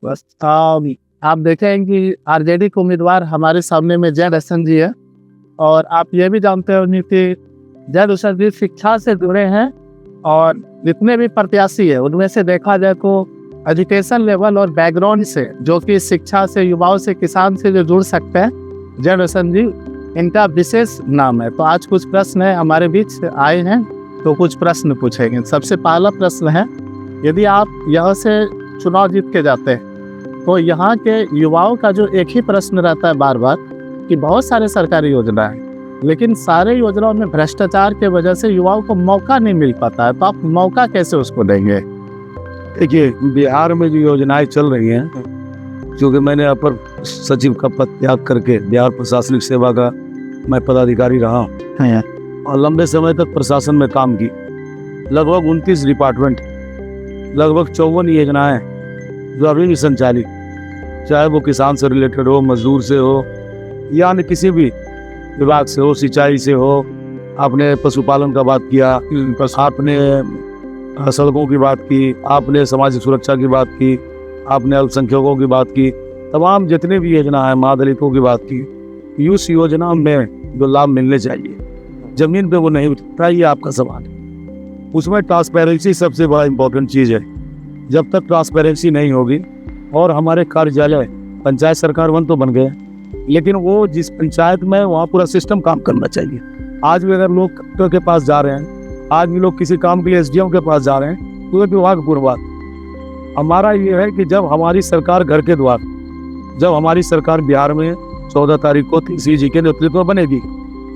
बस आप देखें कि आरजेडी के उम्मीदवार हमारे सामने में जय रोशन जी है, और आप ये भी जानते होंगे कि जय रोशन जी शिक्षा से जुड़े हैं, और जितने भी प्रत्याशी है उनमें से देखा जाए तो एजुकेशन लेवल और बैकग्राउंड से, जो कि शिक्षा से, युवाओं से, किसान से जो जुड़ सकते हैं, जय रोशन जी इनका विशेष नाम है। तो आज कुछ प्रश्न है हमारे बीच आए हैं, तो कुछ प्रश्न पूछेंगे। सबसे पहला प्रश्न है, यदि आप यहाँ से चुनाव जीत के जाते हैं तो यहाँ के युवाओं का जो एक ही प्रश्न रहता है बार बार कि बहुत सारे सरकारी योजना है, लेकिन सारे योजनाओं में भ्रष्टाचार के वजह से युवाओं को मौका नहीं मिल पाता है, तो आप मौका कैसे उसको देंगे? देखिए, बिहार में जो योजनाएं चल रही हैं, क्योंकि मैंने अपर सचिव का पद त्याग करके बिहार प्रशासनिक सेवा का मैं पदाधिकारी रहा और लंबे समय तक प्रशासन में काम की। लगभग 29 डिपार्टमेंट, लगभग 54 योजनाएं जो अभी भी संचालित, चाहे वो किसान से रिलेटेड हो, मजदूर से हो, या अन्य किसी भी विभाग से हो, सिंचाई से हो, आपने पशुपालन का बात किया, आपने सड़कों की बात की, आपने सामाजिक सुरक्षा की बात की, आपने अल्पसंख्यकों की बात की, तमाम जितने भी योजना है, महादलितों की बात की। उस योजना में जो लाभ मिलने चाहिए जमीन पे वो नहीं उठता, ये आपका सवाल है। उसमें ट्रांसपेरेंसी सबसे बड़ा इम्पोर्टेंट चीज़ है। जब तक ट्रांसपेरेंसी नहीं होगी, और हमारे कार्यालय पंचायत सरकार वन तो बन गए, लेकिन वो जिस पंचायत में वहाँ पूरा सिस्टम काम करना चाहिए। आज भी अगर लोग कलेक्टर के पास जा रहे हैं, आज भी लोग किसी काम के लिए एसडीएम के पास जा रहे हैं, तो विभाग पूर्वाद। हमारा ये है कि जब हमारी सरकार घर के द्वार, जब हमारी सरकार बिहार में 14 तारीख को तीसरी जी के नेतृत्व में बनेगी,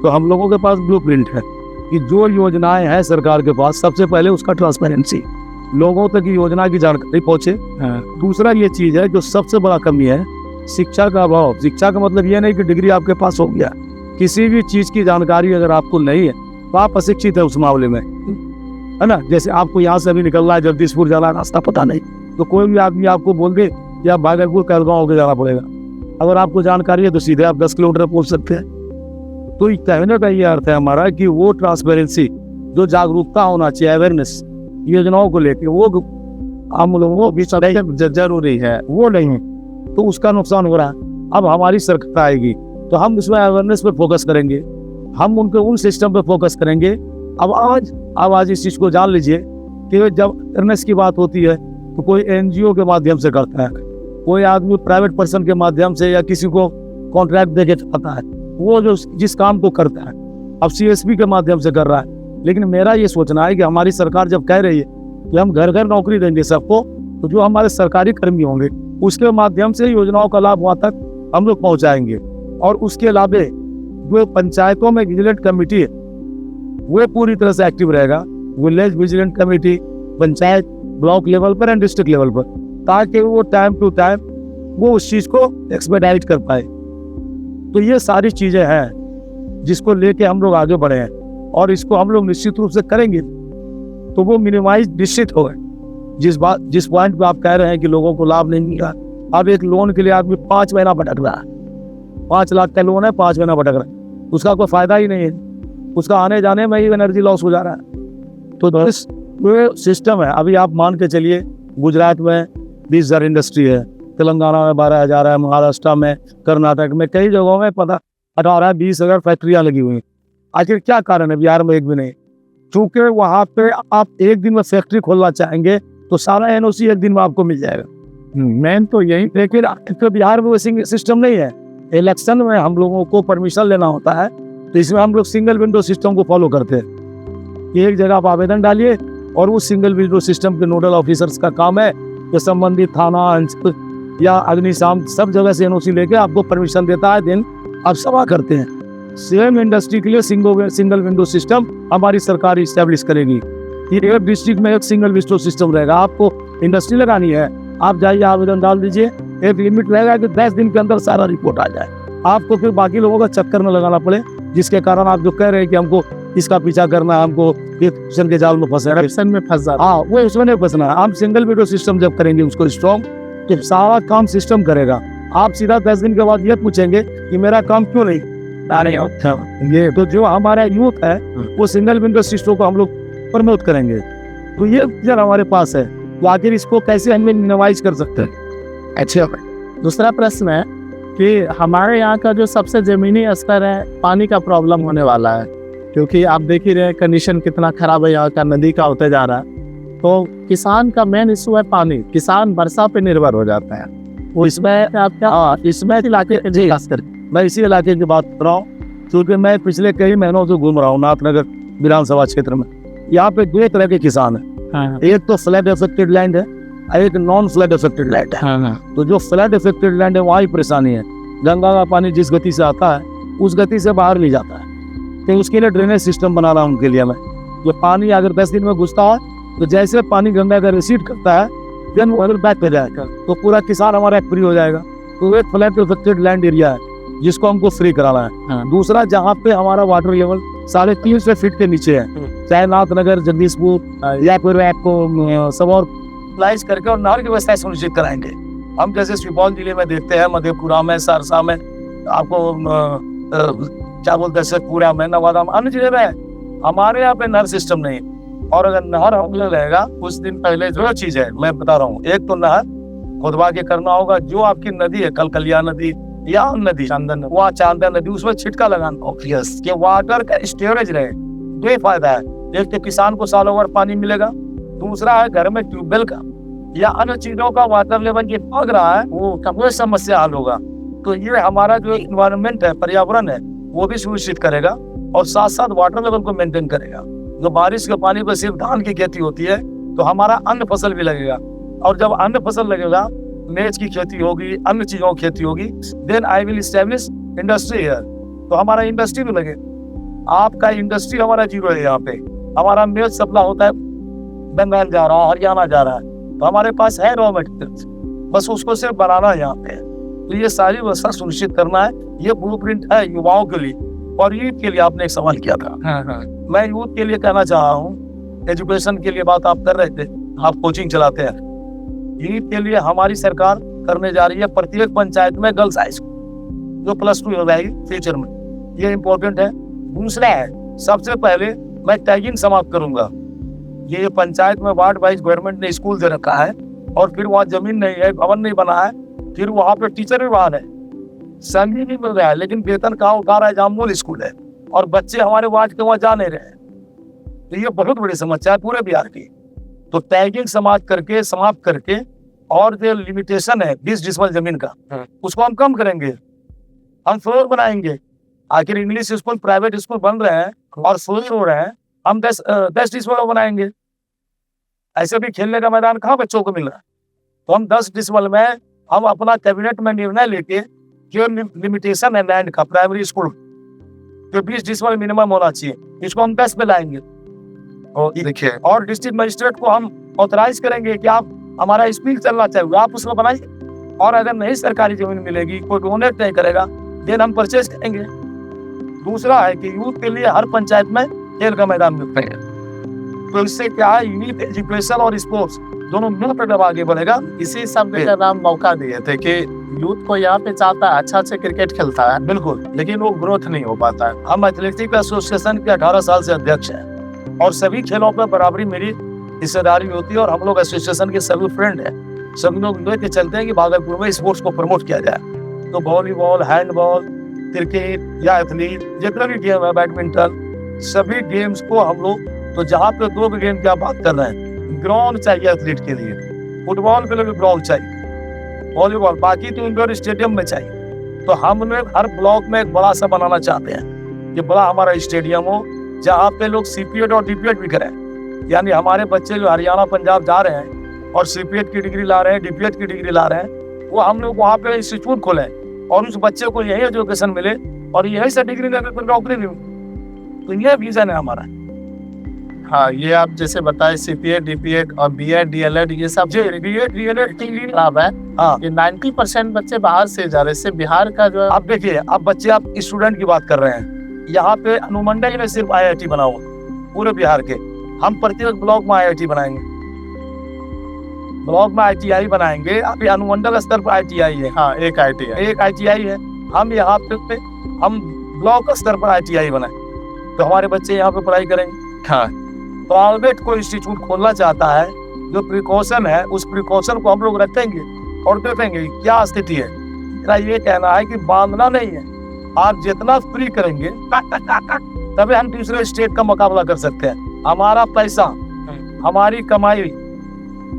तो हम लोगों के पास ब्लूप्रिंट है कि जो योजनाएं हैं सरकार के पास, सबसे पहले उसका ट्रांसपेरेंसी, लोगों तक योजना की जानकारी पहुंचे। दूसरा ये चीज़ है जो सबसे बड़ा कमी है, शिक्षा का अभाव। शिक्षा का मतलब ये नहीं कि डिग्री आपके पास हो गया, किसी भी चीज़ की जानकारी अगर आपको नहीं है तो आप अशिक्षित है उस मामले में, है ना। जैसे आपको यहाँ से अभी निकलना है, जगदीशपुर जाना, रास्ता पता नहीं, तो कोई भी आदमी आपको बोल दे कि आप भागलपुर कहलगांव होकर जाना पड़ेगा, अगर आपको जानकारी है तो सीधे आप 10 किलोमीटर पहुँच सकते हैं। तो कहने का ये अर्थ है हमारा कि वो ट्रांसपेरेंसी, जो जागरूकता होना चाहिए, अवेयरनेस योजनाओं को लेकर, वो आम लोगों को भी जरूरी है, वो नहीं, तो उसका नुकसान हो रहा है। अब हमारी सरकार आएगी तो हम उसमें अवेयरनेस पे फोकस करेंगे, हम उनके उन सिस्टम पे फोकस करेंगे। अब आज इस चीज़ को जान लीजिए कि जब अवेयरनेस की बात होती है तो कोई एनजीओ के माध्यम से करता है, कोई आदमी प्राइवेट पर्सन के माध्यम से, या किसी को कॉन्ट्रैक्ट दे के करता है, वो जो जिस काम को करता है, अब सीएसपी के माध्यम से कर रहा है। लेकिन मेरा ये सोचना है कि हमारी सरकार जब कह रही है कि हम घर घर नौकरी देंगे सबको, तो जो हमारे सरकारी कर्मी होंगे उसके माध्यम से योजनाओं का लाभ वहाँ तक हम लोग पहुँचाएंगे। और उसके अलावा जो पंचायतों में विजिलेंट कमेटी है वो पूरी तरह से एक्टिव रहेगा, village vigilant committee, panchayat block level पर एंड डिस्ट्रिक्ट लेवल पर, ताकि वो टाइम टू टाइम वो उस चीज़ को एक्सपेडाइट कर पाए। तो ये सारी चीज़ें हैं जिसको लेके हम लोग आगे बढ़े हैं, और इसको हम लोग निश्चित रूप से करेंगे तो वो मिनिमाइज निश्चित होगा। जिस पॉइंट पे आप कह रहे हैं कि लोगों को लाभ नहीं मिल रहा, अब एक लोन के लिए आदमी 5 महीना भटक रहा है, 5 लाख का लोन है, 5 महीना भटक रहा है, उसका कोई फायदा ही नहीं है, उसका आने जाने में ही एनर्जी लॉस हो जा रहा है। तो ये सिस्टम है। अभी आप मान के चलिए, गुजरात में 20,000 इंडस्ट्री है, तेलंगाना में 12,000 है, महाराष्ट्र में, कर्नाटक में, कई जगहों में 18-20,000 फैक्ट्रियाँ लगी हुई हैं। आखिर क्या कारण है बिहार में एक भी नहीं? क्योंकि वहाँ पे आप एक दिन में फैक्ट्री खोलना चाहेंगे तो सारा एनओसी एक दिन में आपको मिल जाएगा। मेन तो यही, लेकिन तो बिहार में वैसे सिस्टम नहीं है। इलेक्शन में हम लोगों को परमिशन लेना होता है, तो इसमें हम लोग सिंगल विंडो सिस्टम को फॉलो करते हैं कि एक जगह आप आवेदन डालिए, और उस सिंगल विंडो सिस्टम के नोडल ऑफिसर्स का काम है कि संबंधित थाना, अंचल या अग्निशाम सब जगह से एनओसी लेके आपको परमिशन देता है, दिन आप सभा करते हैं। सेम इंडस्ट्री के लिए सिंगल विंडो सिस्टम हमारी सरकार इस्टेब्लिश करेगी। ये एक डिस्ट्रिक्ट में एक सिंगल विंडो सिस्टम रहेगा। आपको इंडस्ट्री लगानी है, आप जाइए आवेदन डाल दीजिए, एक लिमिट रहेगा कि 10 दिन के अंदर सारा रिपोर्ट आ जाए, आपको फिर बाकी लोगों का चक्कर में लगाना पड़े, जिसके कारण आप जो कह रहे हैं कि हमको इसका पीछा करना है, हमको करप्शन के जाल में फंसे, करप्शन में फंस जाता। हाँ, वो उसमें नहीं फंसना है। हम सिंगल विंडो सिस्टम जब करेंगे उसको स्ट्रॉन्ग, तो सारा काम सिस्टम करेगा। आप सीधा 10 दिन के बाद ये पूछेंगे कि मेरा काम क्यों नहीं होता। ये तो जो हमारा यूथ है वो सिंगल विंडो सिस्टम को हम लोग प्रमोट करेंगे। तो ये विजन हमारे पास है, तो आखिर इसको कैसे हम मिनिमाइज कर सकते हैं? अच्छा, दूसरा प्रश्न है कि हमारे यहाँ का जो सबसे ज़मीनी स्तर है, पानी का प्रॉब्लम होने वाला है, क्योंकि आप देख ही रहे हैं कंडीशन कितना ख़राब है यहाँ का, नदी का होते जा रहा है। तो किसान का मेन इशू है पानी, किसान वर्षा पे निर्भर हो जाता है। वो इसमें आप क्या इसमें इलाके जी खास कर मैं इसी इलाके की बात कर रहा हूँ, क्योंकि मैं पिछले कई महीनों से घूम रहा हूँ नाथनगर विधानसभा क्षेत्र में। यहाँ पे दो तरह के किसान हैं, एक तो फ्लड अफेक्टेड लैंड है, एक नॉन फ्लड अफेक्टेड लैंड है। तो जो फ्लड अफेक्टेड लैंड है वहाँ ही परेशानी है, गंगा का पानी जिस गति से आता है उस गति से बाहर नहीं जाता है। तो उसके लिए ड्रेनेज सिस्टम बना रहा हूँ उनके लिए मैं। जो पानी अगर 10 दिन में घुसता है तो जैसे पानी गंगा का रिसीड करता है देन वो अगर बैक पे जाएगा तो पूरा किसान हमारा फ्री हो जाएगा। तो एक फ्लड अफेक्टेड लैंड एरिया है जिसको हमको फ्री कराना है। दूसरा, जहाँ पे हमारा वाटर लेवल 350 फीट के नीचे है, चाहे नाथनगर, जगदीशपुर या फिर आपको सब और प्लाइज करके और नहर की व्यवस्था सुनिश्चित कराएंगे। हम जैसे सुपौल जिले में देखते हैं, मधेपुरा में, सहरसा में, आपको क्या बोलते हैं, शेखपुरा में, नवादा में, अन्य जिले में हमारे यहाँ पे नहर सिस्टम नहीं। और अगर नहर हमने रहेगा, कुछ दिन पहले जो चीज है मैं बता रहा हूँ, एक तो नहर खुदवा के करना होगा। जो आपकी नदी है, कलकलिया नदी या नदी चांदन, वहाँ चांदन नदी, उसमें छिटका लगाना ऑब्वियस कि वाटर का स्टोरेज रहे। दो ही फायदा है, एक तो किसान को सालों भर पानी मिलेगा, दूसरा है घर में ट्यूबवेल का या अन्य चीजों का वाटर लेवल ये भाग रहा है, वो कभी समस्या हल होगा। तो ये हमारा जो इन्वायरमेंट है, पर्यावरण है, वो भी सुनिश्चित करेगा और साथ साथ वाटर लेवल को मेंटेन करेगा। जो बारिश के पानी पर सिर्फ धान की खेती होती है तो हमारा अन्य फसल भी लगेगा, और जब अन्य फसल लगेगा, मेज की खेती होगी, अन्य चीजों की खेती होगी, then I will establish industry here. तो हमारा इंडस्ट्री भी लगे। आपका इंडस्ट्री हमारा जीरो है। यहाँ पे हमारा मेज सप्लाई होता है, बंगाल जा रहा है, हरियाणा जा रहा है, तो हमारे पास है रॉ मटेरियल, बस उसको सिर्फ बनाना है यहाँ पे। तो ये सारी व्यवस्था सुनिश्चित करना है। ये ब्लूप्रिंट है युवाओं के लिए। और यूथ के लिए आपने एक सवाल किया था, मैं यूथ के लिए कहना चाह रहा हूँ, एजुकेशन के लिए बात आप कर रहे थे, आप कोचिंग चलाते हैं। यूथ के लिए हमारी सरकार करने जा रही है प्रत्येक पंचायत में गर्ल्स हाई स्कूल, जो +2 हो जाएगी फ्यूचर में। ये इम्पोर्टेंट है। दूसरा है, सबसे पहले मैं टैगिंग समाप्त करूंगा। ये पंचायत में वार्ड वाइज गवर्नमेंट ने स्कूल दे रखा है और फिर वहाँ जमीन नहीं है, भवन नहीं बना है, फिर वहाँ पे टीचर भी बहाल है, सैलरी भी मिल रहा है, लेकिन वेतन कहाँ उठा रहा है, जहाँ मूल स्कूल है, और बच्चे हमारे वार्ड के वहाँ जा नहीं रहे हैं। तो ये बहुत बड़ी समस्या है पूरे बिहार की। तो टैगिंग समाप्त करके और जो लिमिटेशन है 20 डिसमल जमीन का, उसको हम कम करेंगे, हम फ्लोर बनाएंगे। आखिर इंग्लिश स्कूल, प्राइवेट स्कूल बन रहे हैं और फ्लोर हो रहे हैं, हम 10 डिसमल बनाएंगे। ऐसे भी खेलने का मैदान कहाँ बच्चों को मिल रहा है, तो हम 10 डिसमल में हम अपना कैबिनेट में निर्णय लेके जो लिमिटेशन है लैंड का, प्राइमरी स्कूल जो 20 डिसमल मिनिमम होना चाहिए, इसको हम 10 पे लाएंगे। और देखिए, और डिस्ट्रिक्ट मजिस्ट्रेट को हम ऑथराइज करेंगे कि आप हमारा स्पीड चलना चाहिए, आप उसको बनाइए। और अगर नहीं सरकारी जमीन मिलेगी, कोई डोनेट नहीं करेगा, देन हम परचेज करेंगे। दूसरा है कि यूथ के लिए हर पंचायत में खेल का मैदान मिलता है। तो इससे क्या है, यूथ एजुकेशन और स्पोर्ट्स दोनों मिलकर जब आगे बढ़ेगा। इसी सब का नाम मौका दिए थे कि यूथ को यहाँ पे चाहता है, अच्छा से क्रिकेट खेलता है, बिल्कुल, लेकिन वो ग्रोथ नहीं हो पाता है। हम एथलेटिक एसोसिएशन के 18 साल से अध्यक्ष हैं और सभी खेलों पर बराबरी मेरी हिस्सेदारी होती है। और हम लोग एसोसिएशन के सभी फ्रेंड हैं, सभी लोग लेके चलते हैं कि भागलपुर में स्पोर्ट्स को प्रमोट किया जाए। तो वॉलीबॉल, हैंडबॉल, क्रिकेट या एथलीट, जितना भी गेम है, बैडमिंटन, सभी गेम्स को हम लोग, तो जहाँ पे 2 गेम की आप बात कर रहे हैं, ग्राउंड चाहिए एथलीट के लिए, फुटबॉल के लिए भी ग्राउंड चाहिए, वॉलीबॉल, बाकी तो इंडोर स्टेडियम में चाहिए। तो हम लोग हर ब्लॉक में एक बड़ा सा बनाना चाहते हैं कि बड़ा हमारा स्टेडियम हो, जहाँ पे लोग CPET और DPET भी करें। यानी हमारे बच्चे जो हरियाणा, पंजाब जा रहे हैं और CPET की डिग्री ला रहे हैं, DPET की डिग्री ला रहे हैं, वो हम लोग वहाँ पे इंस्टीट्यूट खोलें और उस बच्चे को यही एजुकेशन मिले और यही से डिग्री लेने पर नौकरी भी। तो ये विजन है हमारा। हाँ, ये आप जैसे बताए CPET, DPET और BEd, DLEd, ये सब BEd, DLEd की खराब है। हाँ, ये 90% बच्चे बाहर से जा रहे हैं। बिहार का जो, आप देखिए, अब बच्चे, आप स्टूडेंट की बात कर रहे हैं, यहाँ पे अनुमंडल में सिर्फ IIT बना हुआ पूरे बिहार के। हम प्रत्येक ब्लॉक में IIT बनाएंगे, ब्लॉक में ITI बनाएंगे। अभी अनुमंडल स्तर पर ITI है। हाँ, एक ITI है। हम यहाँ पे हम ब्लॉक स्तर पर ITI बनाए तो हमारे बच्चे यहाँ पे पढ़ाई करेंगे। हाँ, तो प्राइवेट कोई इंस्टीट्यूट खोलना चाहता है, जो प्रिकॉशन है उस प्रिकॉशन को हम लोग रखेंगे और देखेंगे क्या स्थिति है। मेरा ये कहना है कि बांधना नहीं है, आप जितना फ्री करेंगे तभी हम दूसरे स्टेट का मुकाबला कर सकते हैं। हमारा पैसा, हमारी कमाई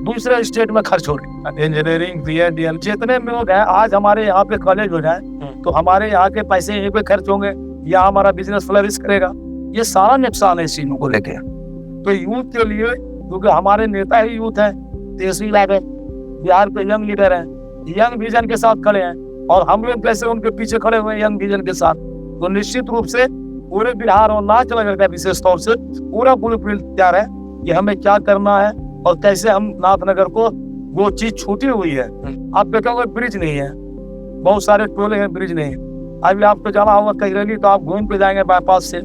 दूसरे स्टेट में खर्च हो रही। इंजीनियरिंग, BEd, जितने लोग हैं आज हमारे यहाँ पे कॉलेज हो जाए तो हमारे यहाँ के पैसे यहीं पे खर्च होंगे या हमारा बिजनेस फ्लरिश करेगा। ये सारा नुकसान है इस चीजों को लेके। तो यूथ के लिए, क्योंकि हमारे नेता ही यूथ है, तेजस्वी यादव बिहार के यंग लीडर है, यंग विजन के साथ खड़े हैं और हम लोग कैसे उनके पीछे खड़े हुए हैं यंग विजन के साथ। तो निश्चित रूप से पूरे बिहार और ना चला जाता है, विशेष तौर से पूरा ब्लूप्रिंट तैयार है कि हमें क्या करना है और कैसे हम नाथनगर को, वो चीज छूटी हुई है। आप देखोगे ब्रिज नहीं है, बहुत सारे टोले हैं, ब्रिज नहीं है। अभी आपको जाना होगा कैरली तो आप घूम के जाएंगे बाईपास से,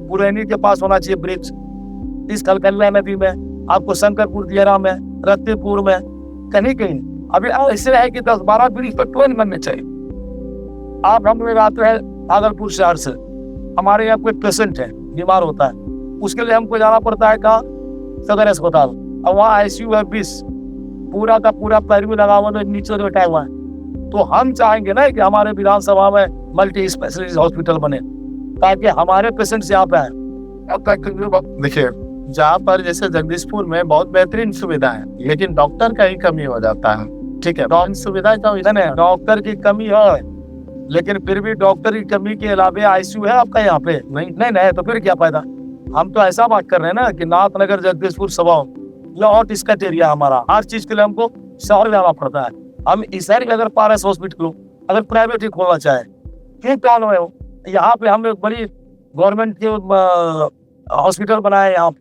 पुरैनी के पास होना चाहिए ब्रिज। इस कलकल्ला नदी में, आपको शंकरपुर दियारा में, रत्तीपुर में, कहीं कहीं अभी ऐसे है कि 10-12 ब्रिज पर टोल बनने चाहिए। आप हम लोग आते हैं भागलपुर शहर से, हमारे यहाँ कोई पेशेंट है, बीमार होता है, उसके लिए हमको जाना पड़ता है कहाँ, सदर अस्पताल। और वहाँ ICU है 20, पूरा का पूरा पैरवी लगा हुआ है, नीचे बैठा हुआ है। तो हम चाहेंगे ना कि हमारे विधानसभा में मल्टी स्पेशलिस्ट हॉस्पिटल बने ताकि हमारे पेशेंट्स यहाँ पे आए। देखिए, जहाँ पर जैसे जगदीशपुर में बहुत बेहतरीन सुविधा है, लेकिन डॉक्टर का ही कमी हो जाता है। ठीक है, डॉक्टर सुविधा तो इधर है, डॉक्टर की कमी है, लेकिन फिर भी डॉक्टर की कमी के अलावे ICU है आपका यहाँ पे नहीं, तो फिर क्या फायदा। हम तो ऐसा बात कर रहे हैं ना कि नाथनगर, जगदीशपुर, सवाओ या हॉट स्कट एरिया हमारा, हर चीज के लिए हमको शहर जाना पड़ता है। हम इस शहर में अगर पारस हॉस्पिटल हो, अगर प्राइवेट ही खोलना चाहे, क्यों टाउन में हो, यहाँ पे हम एक बड़ी गवर्नमेंट के हॉस्पिटल बनाए यहाँ,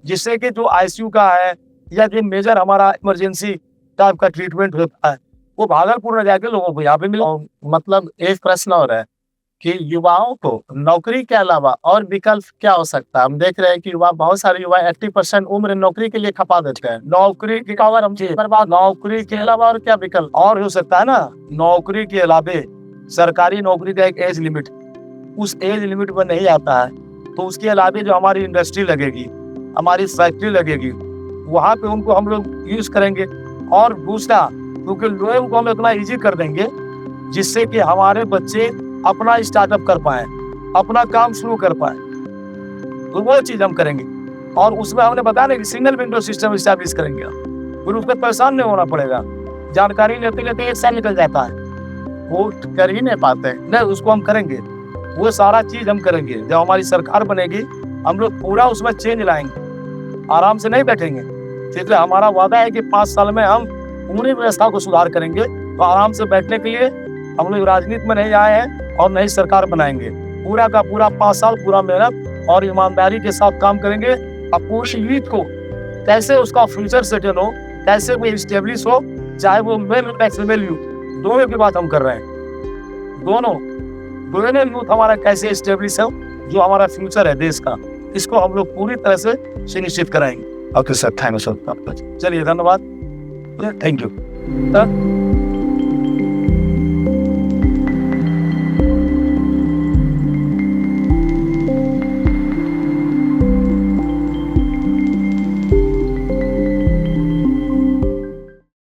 जिससे कि जो ICU का है या जो मेजर हमारा इमरजेंसी टाइप का ट्रीटमेंट होता है वो भागलपुर में जाके लोगों को यहाँ पे मिले। मतलब एक प्रश्न और है कि युवाओं को नौकरी के अलावा और विकल्प क्या हो सकता है। हम देख रहे हैं कि युवा, बहुत सारे युवा 80% उम्र नौकरी के लिए खपा देते हैं। नौकरी की अगर हम बर्बाद, नौकरी के अलावा और क्या विकल्प और हो सकता है ना। नौकरी के अलावा सरकारी नौकरी का एक एज लिमिट, उस एज लिमिट पर नहीं आता है तो उसके अलावा जो हमारी इंडस्ट्री लगेगी, हमारी फैक्ट्री लगेगी, वहाँ पे उनको हम लोग यूज करेंगे। और दूसरा, क्योंकि लोगों को हम इतना इजी कर देंगे जिससे कि हमारे बच्चे अपना स्टार्टअप कर पाए, अपना काम शुरू कर पाए, तो वो चीज हम करेंगे। और उसमें हमने बताया कि सिंगल विंडो सिस्टम स्टैब्लिश करेंगे, फिर उसमें परेशान नहीं होना पड़ेगा। जानकारी लेते लेते 1 साल निकल जाता है, वो कर ही नहीं पाते। नहीं, उसको हम करेंगे, वो सारा चीज हम करेंगे। जब हमारी सरकार बनेगी हम लोग पूरा उसमें चेंज लाएंगे, आराम से नहीं बैठेंगे। इसलिए हमारा वादा है कि 5 साल में हम पूरी व्यवस्था को सुधार करेंगे। तो आराम से बैठने के लिए हम लोग राजनीति में नहीं आए हैं और नई सरकार बनाएंगे। पूरा का पूरा 5 साल पूरा मेहनत और ईमानदारी के साथ काम करेंगे। अब पूरी यूथ को कैसे उसका फ्यूचर सेटल हो, कैसे वो स्टेब्लिश हो, चाहे वो मेल टैक्स मेल यूथ, दोनों की बात हम कर रहे हैं। दोनों यूथ हमारा कैसे स्टेब्लिश हो, जो हमारा फ्यूचर है देश का, इसको हम लोग पूरी तरह से सुनिश्चित कराएंगे। Okay sir, thank you sir. चलिए, धन्यवाद, थैंक यू।